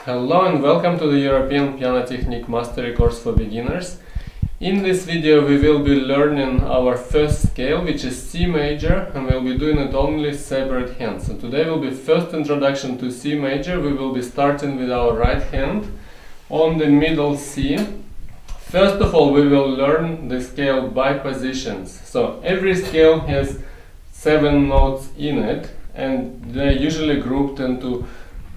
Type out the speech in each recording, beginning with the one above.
Hello and welcome to the European Piano Technique Mastery course for beginners. In this video we will be learning our first scale, which is C major, and we'll be doing it only separate hands. So today will be first introduction to C major. We will be starting with our right hand on the middle C. First of all, we will learn the scale by positions. So every scale has 7 notes in it, and they're usually grouped into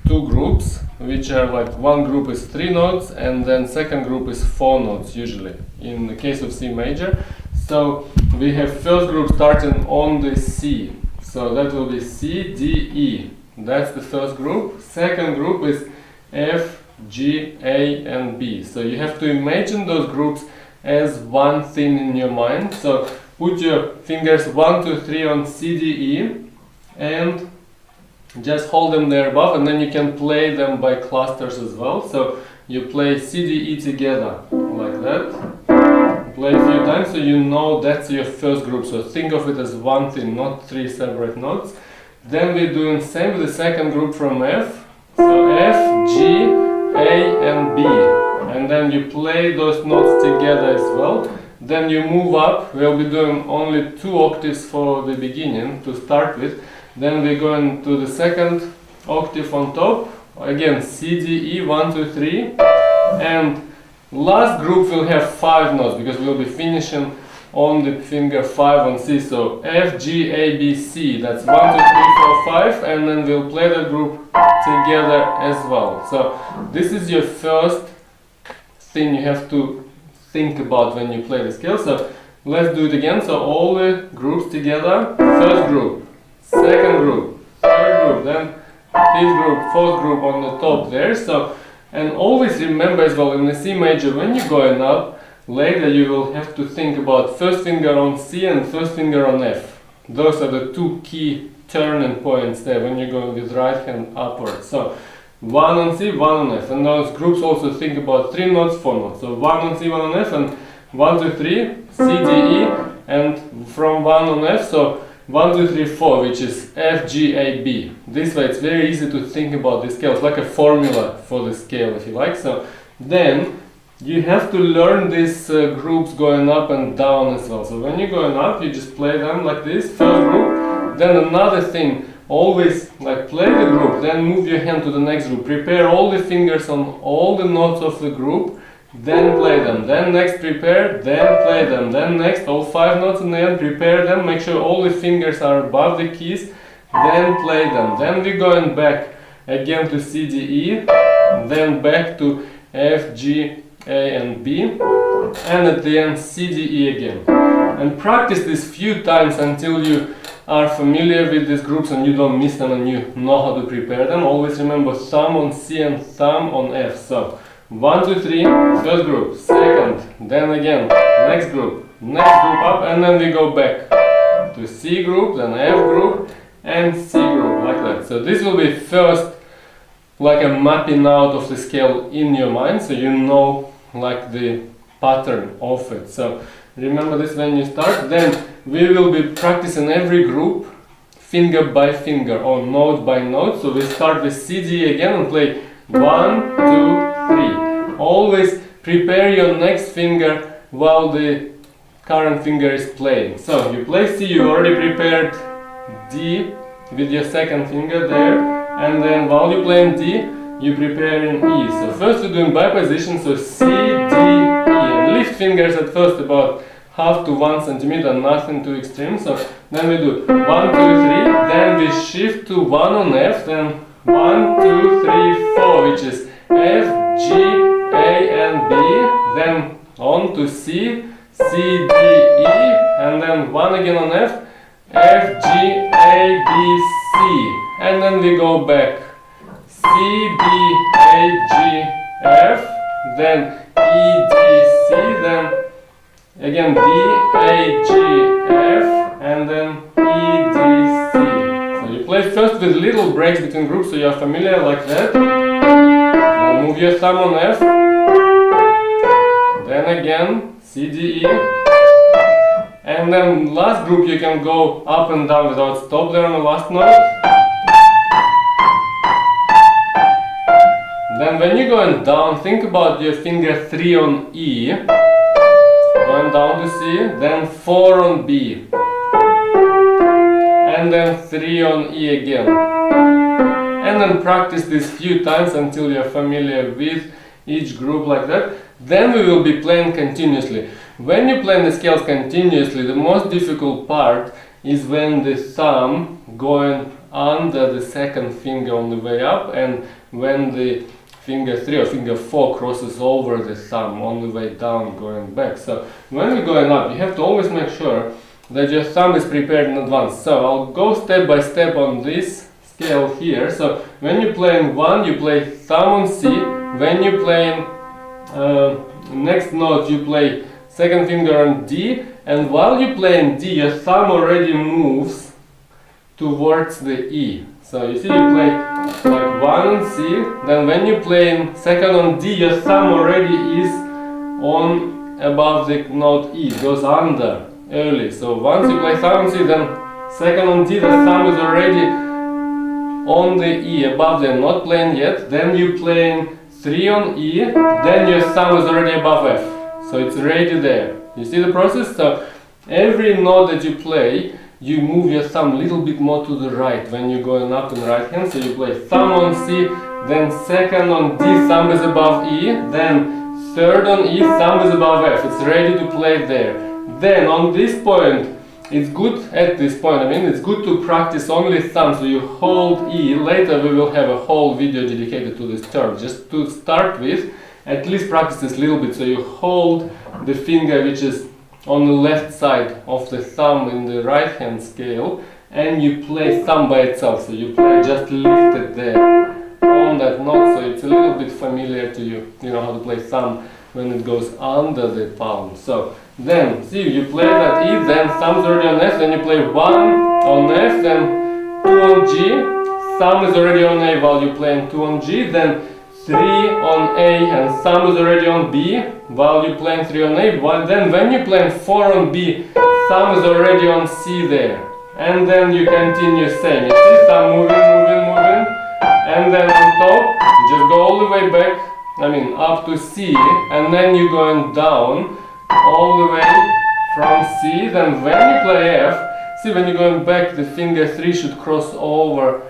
two groups, which are like one group is 3 notes and then second group is 4 notes usually in the case of C major. So we have first group starting on the C, so that will be C, D, E. That's the first group. Second group is F, G, A and B. So you have to imagine those groups as one thing in your mind. So put your fingers 1, 2, 3 on C, D, E and just hold them there above, and then you can play them by clusters as well. So you play C, D, E together like that. Play a few times so you know that's your first group. So think of it as one thing, not 3 separate notes. Then we're doing same with the second group from F. So F, G, A and B. And then you play those notes together as well. Then you move up. We'll be doing only 2 octaves for the beginning to start with. Then we go into the second octave on top, again C, D, E, 1, 2, 3, and last group will have 5 notes because we'll be finishing on the finger 5 on C. So F, G, A, B, C, that's 1, 2, 3, 4, 5, and then we'll play that group together as well. So this is your first thing you have to think about when you play the scale. So let's do it again. So all the groups together, first group, second group, third group, then fifth group, fourth group on the top there. So, and always remember as well in the C major, when you're going up, later you will have to think about first finger on C and first finger on F. Those are the 2 key turning points there when you're going with right hand upwards. So 1 on C, 1 on F, and those groups also think about 3 notes, 4 notes. So 1 on C, 1 on F, and 1, 2, 3, C, D, E, and from 1 on F, so 1, 2, 3, 4, which is F, G, A, B. This way it's very easy to think about the scale. It's like a formula for the scale, if you like. So then you have to learn these groups going up and down as well. So when you're going up, you just play them like this, first group. Then another thing, always like play the group, then move your hand to the next group. Prepare all the fingers on all the notes of the group, then play them, then next prepare, then play them, then next all 5 notes in the end, prepare them, make sure all the fingers are above the keys, then play them. Then we're going back again to C, D, E, then back to F, G, A and B, and at the end C, D, E again. And practice this few times until you are familiar with these groups and you don't miss them and you know how to prepare them. Always remember thumb on C and thumb on F. So 1, 2, 3, first group, second, then again, next group up, and then we go back to C group, then F group, and C group, like that. So this will be first like a mapping out of the scale in your mind, so you know like the pattern of it. So remember this when you start. Then we will be practicing every group finger by finger or note by note. So we start with C, D again and play 1, 2, 3. Always prepare your next finger while the current finger is playing. So you play C, you already prepared D with your second finger there, and then while you're playing D, you prepare in E. So first we're doing by position, so C, D, E, and lift fingers at first about half to 1 centimeter, nothing too extreme. So then we do 1, 2, 3, then we shift to 1 on F, then 1, 2, 3, 4, which is F, G, A and B, then on to C, C, D, E, and then 1 again on F, F, G, A, B, C, and then we go back C, B, A, G, F, then E, D, C, then again D, A, G, F, and then E, D, C. So you play first with little breaks between groups so you are familiar like that. Now move your thumb on F, then again C, D, E, and then last group you can go up and down without stop there on the last note. Then when you're going down, think about your finger 3 on E, going down to C, then 4 on B, and then 3 on E again. And then practice this few times until you're familiar with each group like that. Then we will be playing continuously. When you play the scales continuously, the most difficult part is when the thumb going under the second finger on the way up, and when the finger 3 or finger 4 crosses over the thumb on the way down going back. So when we're going up, you have to always make sure that your thumb is prepared in advance. So I'll go step by step on this scale here. So when you're playing 1, you play thumb on C. When you're playing next note, you play second finger on D, and while you're playing D, your thumb already moves towards the E. So you see, you play like 1 on C, then when you're playing second on D, your thumb already is on above the note E, it goes under early. So once you play thumb on C, then second on D, the thumb is already on the E above them, not playing yet. Then you're playing 3 on E, then your thumb is already above F. So it's ready there. You see the process? So every note that you play, you move your thumb a little bit more to the right when you're going up in the right hand. So you play thumb on C, then second on D, thumb is above E, then third on E, thumb is above F. It's ready to play there. Then on this point, it's good at this point, it's good to practice only thumb, so you hold E. Later we will have a whole video dedicated to this term. Just to start with, at least practice this little bit, so you hold the finger which is on the left side of the thumb in the right hand scale, and you play thumb by itself, so you play just lifted there on that note, so it's a little bit familiar to you. You know how to play thumb when it goes under the palm. So then, see, you play that E, then thumb's already on F, then you play 1 on F, then 2 on G, thumb is already on A while you're playing 2 on G, then 3 on A and thumb is already on B while you're playing 3 on A, then when you're playing 4 on B, thumb is already on C there. And then you continue same, you see, thumb moving, and then on top, just go all the way back, up to C, and then you're going down all the way from C. Then when you play F, see, when you're going back, the finger 3 should cross over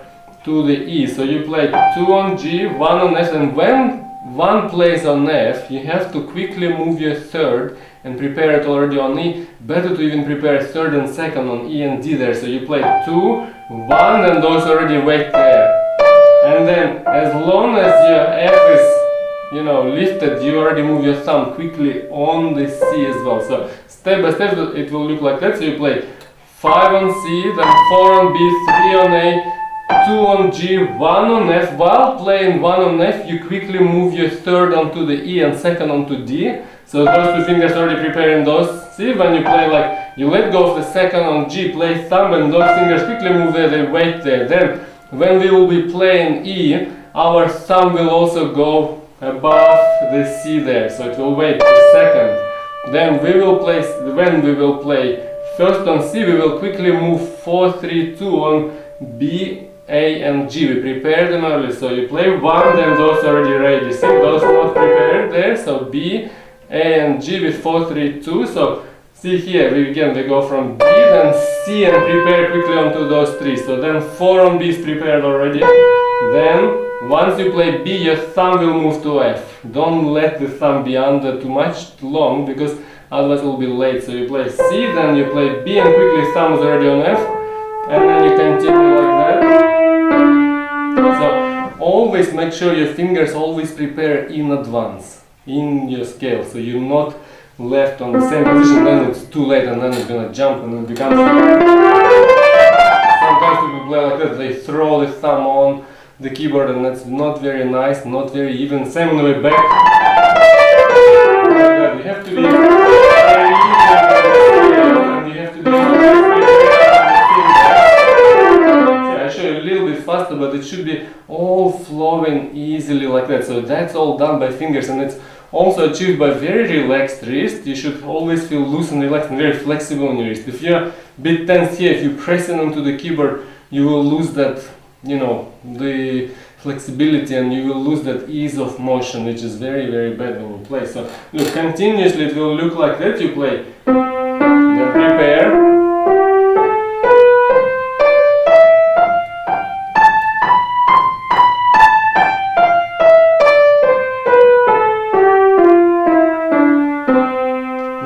to the E. So you play 2 on G, 1 on F, and when one plays on F, you have to quickly move your third and prepare it already on E. Better to even prepare third and second on E and D there. So you play 2, 1, and those already wait there. And then as long as your F is lifted, you already move your thumb quickly on the C as well. So step by step it will look like that. So you play 5 on C, then 4 on B, 3 on A, 2 on G, 1 on F. While playing 1 on F, you quickly move your third onto the E and second onto D. So those two fingers already preparing those. See, when you play like, you let go of the second on G, play thumb, and those fingers quickly move there, they wait there. Then when we will be playing E, our thumb will also go above the C there, so it will wait a second. Then when we will play first on C, we will quickly move 4, 3, 2 on B, A and G. We prepare them early, so you play 1, then those are already ready. See, those not prepared there, so B, A and G with 4, 3, 2. So see here, we go from D, then C, and prepare quickly onto those 3. So then 4 on B is prepared already. Then once you play B, your thumb will move to F. Don't let the thumb be under too much, too long, because otherwise it will be late. So you play C, then you play B, and quickly thumb is already on F, and then you continue like that. So always make sure your fingers always prepare in advance in your scale, so you're not left on the same position, then it's too late and then it's gonna jump and it becomes... Sometimes people play like that, they throw the thumb on the keyboard and that's not very nice, not very even. Same on the way back. You have to be very even and you have to be... I show you a little bit faster, but it should be all flowing easily like that. So that's all done by fingers, and it's also achieved by very relaxed wrist. You should always feel loose and relaxed and very flexible on your wrist. If you're a bit tense here, if you press it onto the keyboard, you will lose that, the flexibility and you will lose that ease of motion, which is very, very bad when you play. So look, continuously it will look like that. You play, then prepare.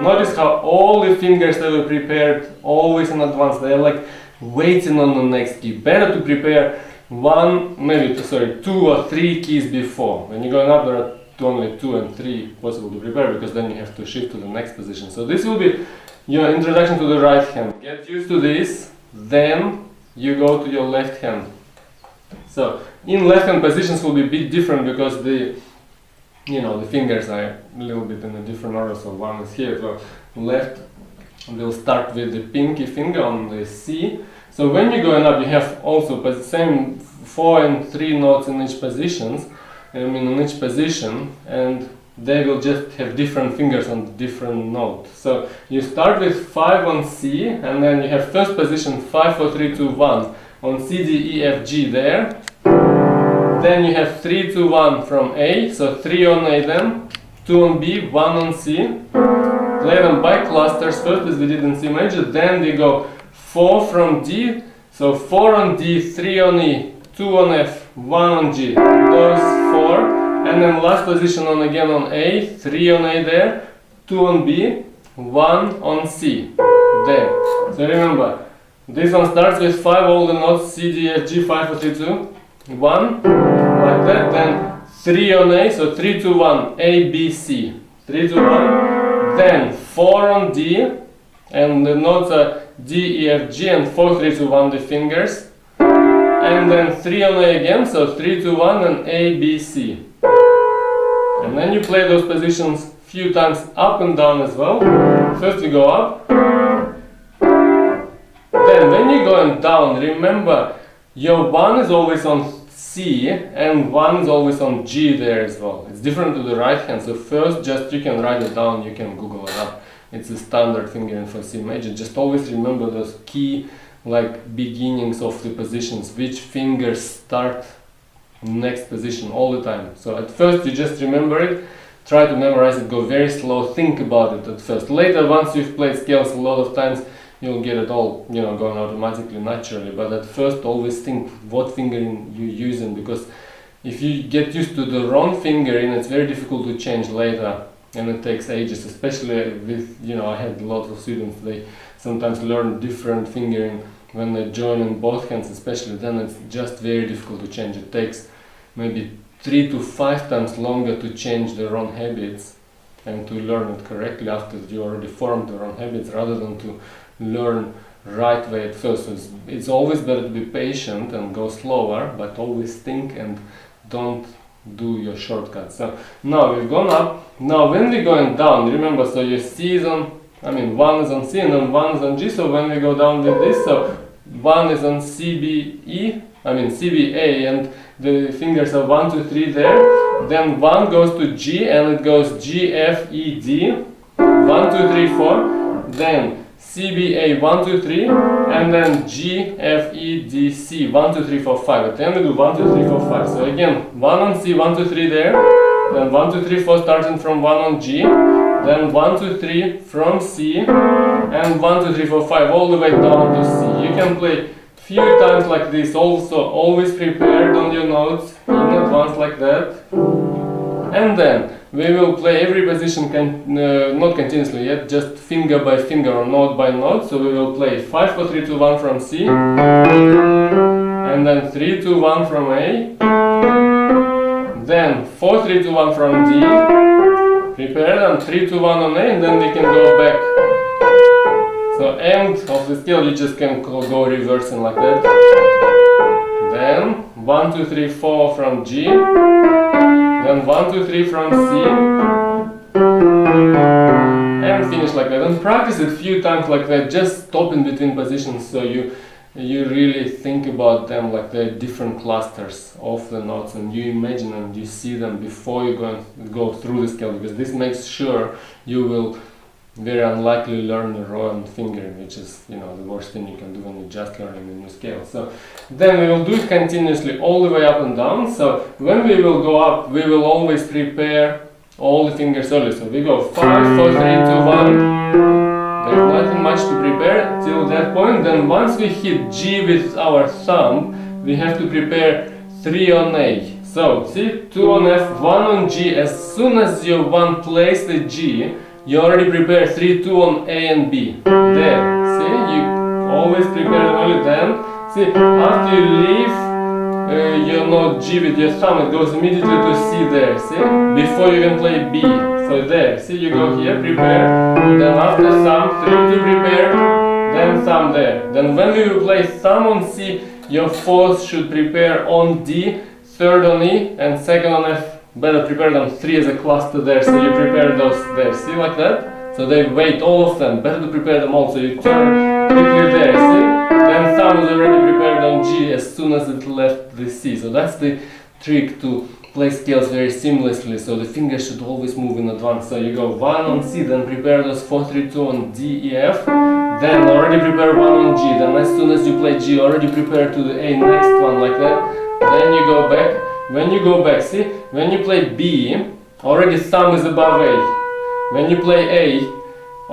Notice how all the fingers that were prepared always in advance, they are like waiting on the next key. Better to prepare two or three keys before. When you're going up, there are only 2 and 3 possible to prepare, because then you have to shift to the next position. So this will be your introduction to the right hand. Get used to this, then you go to your left hand. So in left hand positions will be a bit different, because the fingers are a little bit in a different order. So one is here, so left will start with the pinky finger on the C. So when you're going up, you have also the same 4 and 3 notes in each position, in each position, and they will just have different fingers on different notes. So you start with 5 on C, and then you have first position 5, 4, 3, 2, 1 on C, D, E, F, G there. Then you have 3, 2, 1 from A, so 3 on A, then 2 on B, 1 on C. Play them by clusters, first as we did in C major, then they go 4 from D, so 4 on D, 3 on E, 2 on F, 1 on G, those 4, and then last position again on A, 3 on A there, 2 on B, 1 on C, there. So remember, this one starts with 5, all the notes C, D, F, G, 5, 4, 3, 2, 1, like that, then 3 on A, so 3, 2, 1, A, B, C, 3, 2, 1, then 4 on D, and the notes are D, E, F, G, and 4, 3, 2, 1 the fingers, and then 3 on A again, so 3, 2, 1, and A, B, C. And then you play those positions few times up and down as well. First you go up, then when you're going down, remember your 1 is always on C and 1 is always on G there as well. It's different to the right hand, so first you can write it down, you can Google it up. It's a standard fingering for C major. Just always remember those key beginnings of the positions, which fingers start next position all the time. So at first you just remember it, try to memorize it, go very slow, think about it at first. Later, once you've played scales a lot of times, you'll get it all, going automatically, naturally. But at first, always think what fingering you're using, because if you get used to the wrong fingering, it's very difficult to change later, and it takes ages. Especially with, I had a lot of students, they sometimes learn different fingering when they join in both hands, especially then it's just very difficult to change. It takes maybe 3 to 5 times longer to change the wrong habits and to learn it correctly after you already formed the wrong habits, rather than to learn right way at first. So it's always better to be patient and go slower, but always think and don't do your shortcuts. So now we've gone up. Now when we're going down, remember, so your C is on, 1 is on C and then 1 is on G. So when we go down with this, so 1 is on C, B, E, C, B, A, and the fingers are 1, 2, 3 there. Then 1 goes to G and it goes G, F, E, D, 1, 2, 3, 4. Then C, B, A, 1, 2, 3, and then G, F, E, D, C, 1, 2, 3, 4, 5. At the end we do 1, 2, 3, 4, 5. So again, 1 on C, 1, 2, 3 there, then 1, 2, 3, 4 starting from 1 on G, then 1, 2, 3 from C, and 1, 2, 3, 4, 5 all the way down to C. You can play few times like this. Also, always prepared on your notes in advance like that. And then we will play every position, not continuously yet, just finger by finger or note by note. So we will play 5, 4, 3, 2, 1 from C, and then 3, 2, 1 from A, then 4, 3, 2, 1 from D, prepare, and 3, 2, 1 on A, and then we can go back. So end of the scale, you just can go reversing like that. Then 1, 2, 3, 4 from G, then 1, 2, 3 from C, and finish like that. And practice it a few times like that, just stop in between positions, so you really think about them like they're different clusters of the notes, and you imagine and you see them before you go through the scale, because this makes sure you will very unlikely to learn the wrong fingering, which is, you know, the worst thing you can do when you're just learning a new scale. So then we will do it continuously all the way up and down. So when we will go up, we will always prepare all the fingers early. So we go 5, 4, 3, 2, 1. There's nothing much to prepare till that point. Then once we hit G with our thumb, we have to prepare 3 on A. So see, 2 on F, 1 on G. As soon as you place the G, you already prepare 3, 2 on A and B. There, see, you always prepare only then. See, after you leave your note G with your thumb, it goes immediately to C there, see, before you can play B. So there, see, you go here, prepare, then after thumb, 3 to prepare, then thumb there. Then when we will play thumb on C, your fourth should prepare on D, third on E, and second on F. Better prepare them 3 as a cluster there, so you prepare those there, see, like that? So they wait, all of them, better to prepare them all, so you turn quickly there, see? Then thumb is already prepared on G as soon as it left the C. So that's the trick to play scales very seamlessly, so the fingers should always move in advance. So you go 1 on C, then prepare those 4, 3, 2 on D, E, F, then already prepare 1 on G, then as soon as you play G, already prepare to the A next one, like that. Then you go back. When you go back, see, when you play B, already thumb is above A. When you play A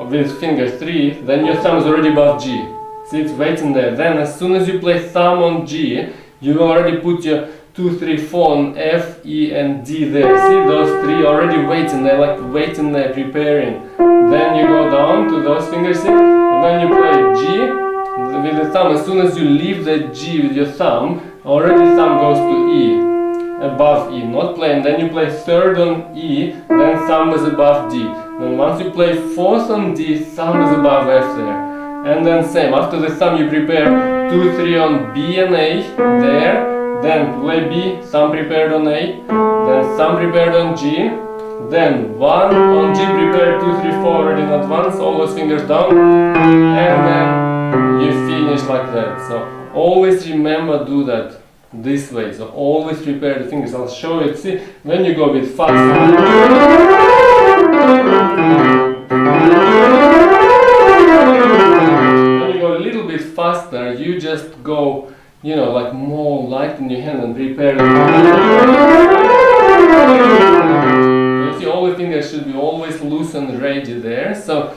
with finger 3, then your thumb is already above G. See, it's waiting there. Then as soon as you play thumb on G, you already put your 2, 3, 4 on F, E and D there. See, those 3 already waiting, they're like waiting there, preparing. Then you go down to those fingers, see, and when you play G with the thumb, as soon as you leave the G with your thumb, already thumb goes to E. Above E, not playing. Then you play third on E, then thumb is above D. Then once you play fourth on D, thumb is above F there. And then same, after the thumb you prepare 2, 3 on B and A, there. Then play B, thumb prepared on A, then thumb prepared on G, then 1 on G prepared, 2, 3, 4 already in advance, all those fingers down, and then you finish like that. So always remember, do that this way, so always prepare the fingers. I'll show you, see, when you go a bit faster, when you go a little bit faster, you just go, you know, like more light in your hand and prepare it. You see, all the fingers should be always loose and ready there. So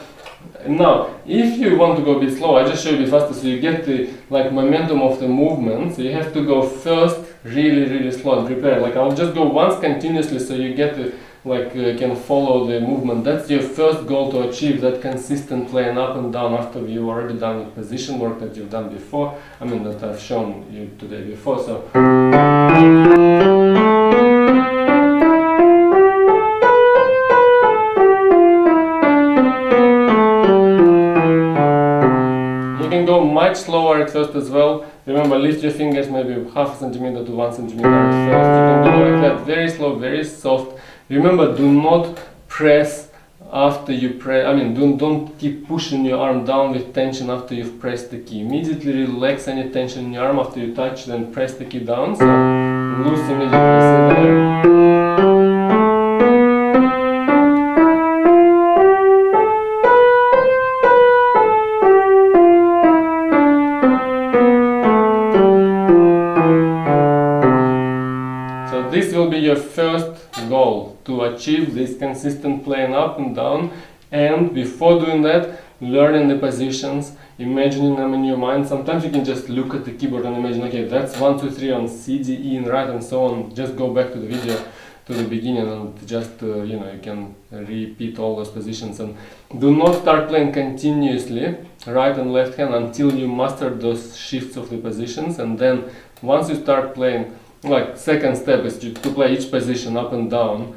now, if you want to go a bit slow, I just show you a bit faster so you get the momentum of the movement. So you have to go first really slow and prepare. Like I'll just go once continuously so you get the can follow the movement. That's your first goal, to achieve that consistent playing up and down after you've already done the position work that you've done before. I mean that I've shown you today before. So much slower at first as well. Remember, lift your fingers maybe half a centimeter to 1 centimeter at first. You can go like that, very slow, very soft. Remember, do not press after you press. I mean, don't keep pushing your arm down with tension after you've pressed the key. Immediately relax any tension in your arm after you touch, then press the key down. So loose immediately. See there. This will be your first goal, to achieve this consistent playing up and down, and before doing that, learning the positions, imagining them in your mind. Sometimes you can just look at the keyboard and imagine, okay, that's 1, 2, 3 on C, D, E and right and so on. Just go back to the video, to the beginning, and just, you know, you can repeat all those positions. And do not start playing continuously, right and left hand, until you master those shifts of the positions. And then once you start playing, like second step is to play each position up and down,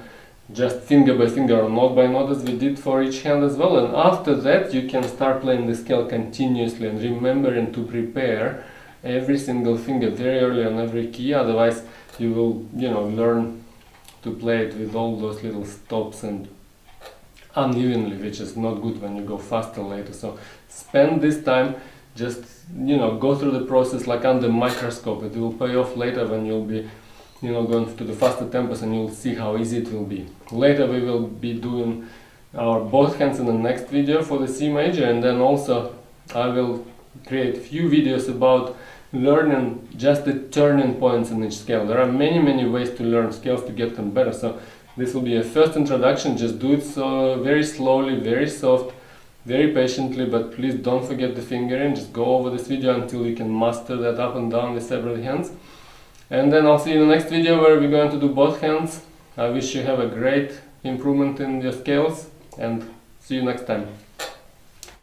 just finger by finger or note by note, as we did for each hand as well. And after that you can start playing the scale continuously and remembering to prepare every single finger very early on every key. Otherwise you will, you know, learn to play it with all those little stops and unevenly, which is not good when you go faster later. So spend this time, just, you know, go through the process like under microscope. It will pay off later when you'll be, you know, going to the faster tempos, and you'll see how easy it will be. Later we will be doing our both hands in the next video for the C major, and then also I will create few videos about learning just the turning points in each scale. There are many ways to learn scales to get them better, so this will be a first introduction. Just do it so very slowly, very soft, very patiently, but please don't forget the fingering. Just go over this video until you can master that up and down the separate hands. And then I'll see you in the next video where we're going to do both hands. I wish you have a great improvement in your scales, and see you next time.